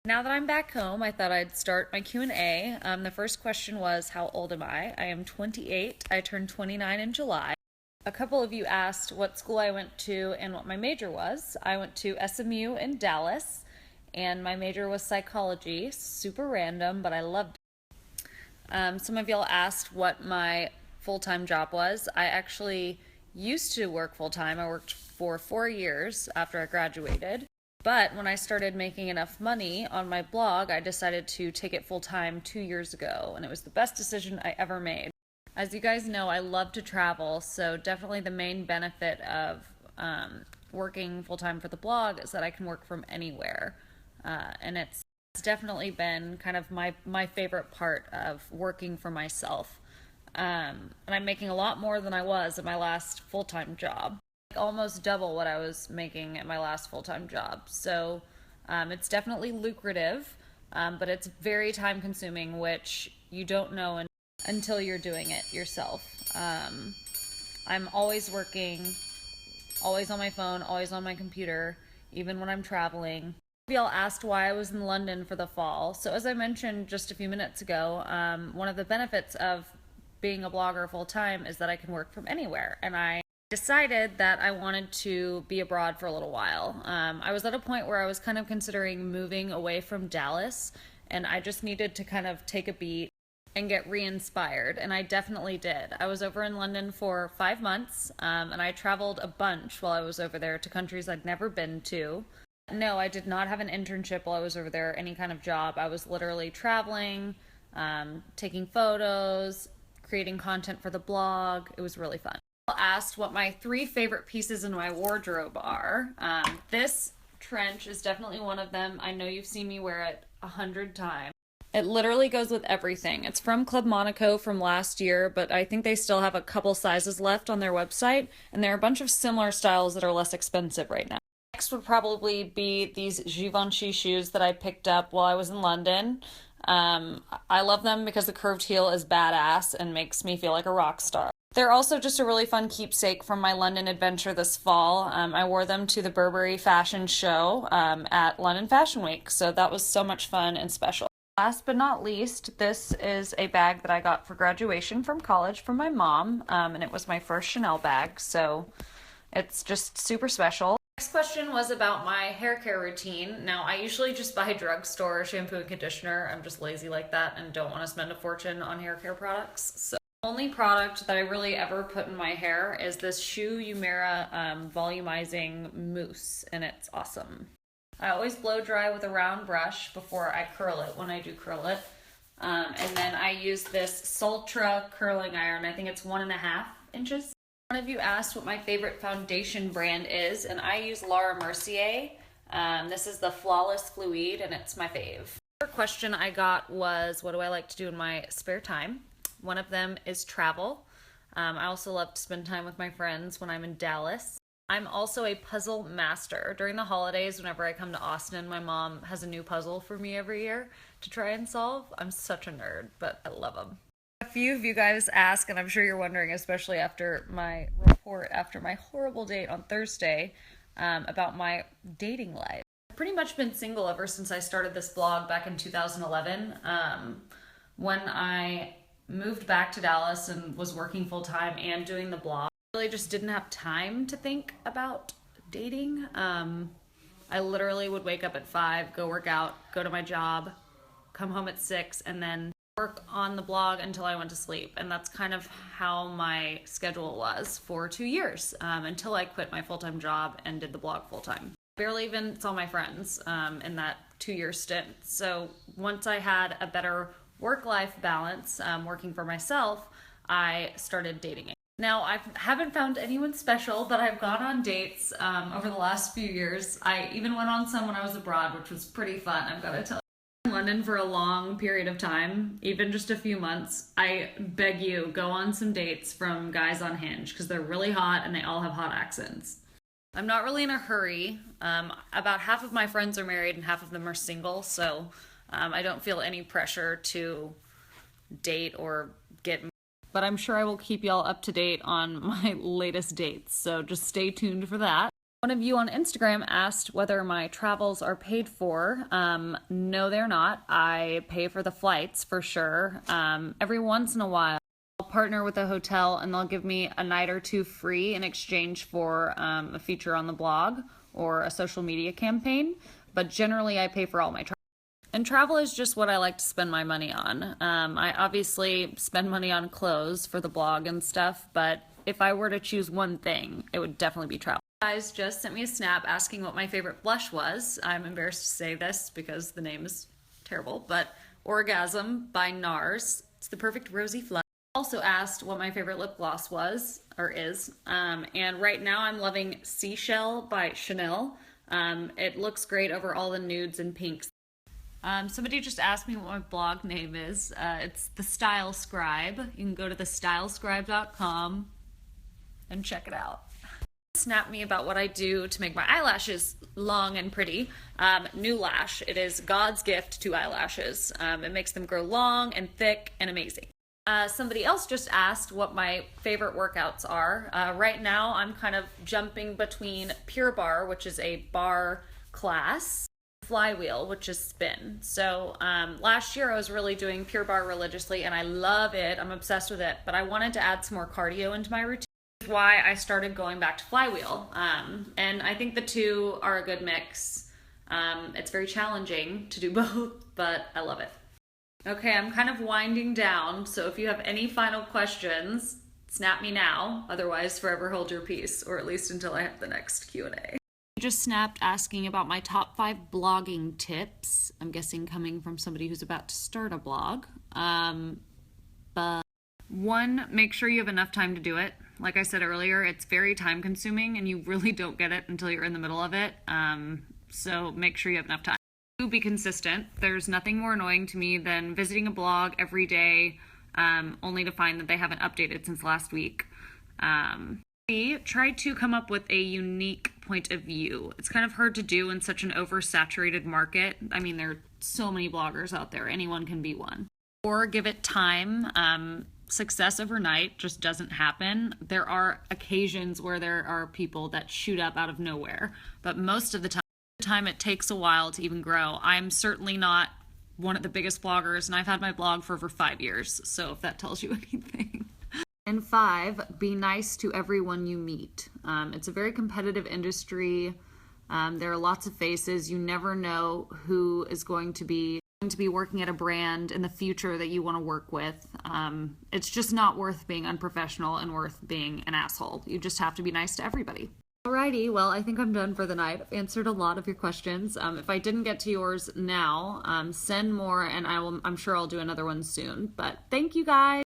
Now that I'm back home, I thought I'd start my Q&A. The first question was, how old am I? I am 28. I turned 29 in July. A couple of you asked what school I went to and what my major was. I went to SMU in Dallas, and my major was psychology. Super random, but I loved it. Some of y'all asked what my full-time job was. I actually used to work full-time. I worked for 4 years after I graduated. But when I started making enough money on my blog, I decided to take it full-time 2 years ago, and it was the best decision I ever made. As you guys know, I love to travel, so definitely the main benefit of working full-time for the blog is that I can work from anywhere. And it's definitely been kind of my favorite part of working for myself. And I'm making a lot more than I was at my last full-time job. Almost double what I was making at my last full-time job. So it's definitely lucrative, but it's very time consuming, which you don't know until you're doing it yourself. I'm always working, always on my phone, always on my computer, even when I'm traveling. Y'all asked why I was in London for the fall. So as I mentioned just a few minutes ago, one of the benefits of being a blogger full-time is that I can work from anywhere, and I decided that I wanted to be abroad for a little while. I was at a point where I was kind of considering moving away from Dallas, and I just needed to kind of take a beat and get re-inspired, and I definitely did. I was over in London for 5 months, and I traveled a bunch while I was over there to countries I'd never been to. No, I did not have an internship while I was over there, any kind of job. I was literally traveling, taking photos, creating content for the blog. It was really fun. Asked what my 3 favorite pieces in my wardrobe are. This trench is definitely one of them. I know you've seen me wear it 100 times. It literally goes with everything. It's from Club Monaco from last year, but I think they still have a couple sizes left on their website, and there are a bunch of similar styles that are less expensive right now. Next would probably be these Givenchy shoes that I picked up while I was in London. I love them because the curved heel is badass and makes me feel like a rock star. They're also just a really fun keepsake from my London adventure this fall. I wore them to the Burberry fashion show at London Fashion Week, so that was so much fun and special. Last but not least, this is a bag that I got for graduation from college from my mom, and it was my first Chanel bag, so it's just super special. Next question was about my hair care routine. Now, I usually just buy drugstore shampoo and conditioner. I'm just lazy like that and don't want to spend a fortune on hair care products. So the only product that I really ever put in my hair is this Shu Uemura volumizing mousse, and it's awesome. I always blow dry with a round brush before I curl it when I do curl it. And then I use this Sultra curling iron. I think it's 1.5 inches. One of you asked what my favorite foundation brand is, and I use Laura Mercier. This is the Flawless Fluid, and it's my fave. Another question I got was, what do I like to do in my spare time? One of them is travel. I also love to spend time with my friends when I'm in Dallas. I'm also a puzzle master. During the holidays, whenever I come to Austin, my mom has a new puzzle for me every year to try and solve. I'm such a nerd, but I love them. A few of you guys ask, and I'm sure you're wondering, especially after my report after my horrible date on Thursday, about my dating life. I've pretty much been single ever since I started this blog back in 2011. When I moved back to Dallas and was working full-time and doing the blog, I really just didn't have time to think about dating. I literally would wake up at 5, go work out, go to my job, come home at 6, and then work on the blog until I went to sleep. And that's kind of how my schedule was for 2 years, until I quit my full-time job and did the blog full-time. Barely even saw my friends in that 2-year stint. So once I had a better work-life balance, working for myself, I started dating. Now, I haven't found anyone special, but I've gone on dates over the last few years. I even went on some when I was abroad, which was pretty fun, I've got to tell you. In London for a long period of time, even just a few months. I beg you, go on some dates from guys on Hinge, because they're really hot and they all have hot accents. I'm not really in a hurry. About half of my friends are married and half of them are single, so I don't feel any pressure to date or get married. But I'm sure I will keep y'all up to date on my latest dates, so just stay tuned for that. One of you on Instagram asked whether my travels are paid for. No, they're not. I pay for the flights for sure. Every once in a while, I'll partner with a hotel and they'll give me a night or two free in exchange for a feature on the blog or a social media campaign. But generally, I pay for all my travel. And travel is just what I like to spend my money on. I obviously spend money on clothes for the blog and stuff, but if I were to choose one thing, it would definitely be travel. Guys just sent me a snap asking what my favorite blush was. I'm embarrassed to say this because the name is terrible, but Orgasm by NARS. It's the perfect rosy flush. Also asked what my favorite lip gloss was, or is, and right now I'm loving Seashell by Chanel. It looks great over all the nudes and pinks. Somebody just asked me what my blog name is. It's The Style Scribe. You can go to thestylescribe.com and check it out. Snap me about what I do to make my eyelashes long and pretty. New Lash. It is God's gift to eyelashes. It makes them grow long and thick and amazing. Somebody else just asked what my favorite workouts are. Right now I'm kind of jumping between Pure Barre, which is a bar class, Flywheel, which is spin. So last year I was really doing Pure Barre religiously and I love it. I'm obsessed with it, but I wanted to add some more cardio into my routine. Why I started going back to Flywheel, and I think the two are a good mix. It's very challenging to do both, but I love it. Okay, I'm kind of winding down, so if you have any final questions, snap me now, otherwise forever hold your peace, or at least until I have the next Q&A. Just snapped asking about my top 5 blogging tips. I'm guessing coming from somebody who's about to start a blog. But 1, make sure you have enough time to do it. Like I said earlier, it's very time consuming and you really don't get it until you're in the middle of it. So make sure you have enough time. 2, be consistent. There's nothing more annoying to me than visiting a blog every day only to find that they haven't updated since last week. 3, try to come up with a unique point of view. It's kind of hard to do in such an oversaturated market. I mean, there are so many bloggers out there. Anyone can be one. 4, give it time. Success overnight just doesn't happen. There are occasions where there are people that shoot up out of nowhere, but most of the time it takes a while to even grow. I'm certainly not one of the biggest bloggers, and I've had my blog for over 5 years, so if that tells you anything. And 5, be nice to everyone you meet. It's a very competitive industry. There are lots of faces. You never know who is going to be working at a brand in the future that you want to work with. It's just not worth being unprofessional and worth being an asshole. You just have to be nice to everybody. Alrighty, well, I think I'm done for the night. I've answered a lot of your questions. If I didn't get to yours now, send more and I'm sure I'll do another one soon. But thank you guys.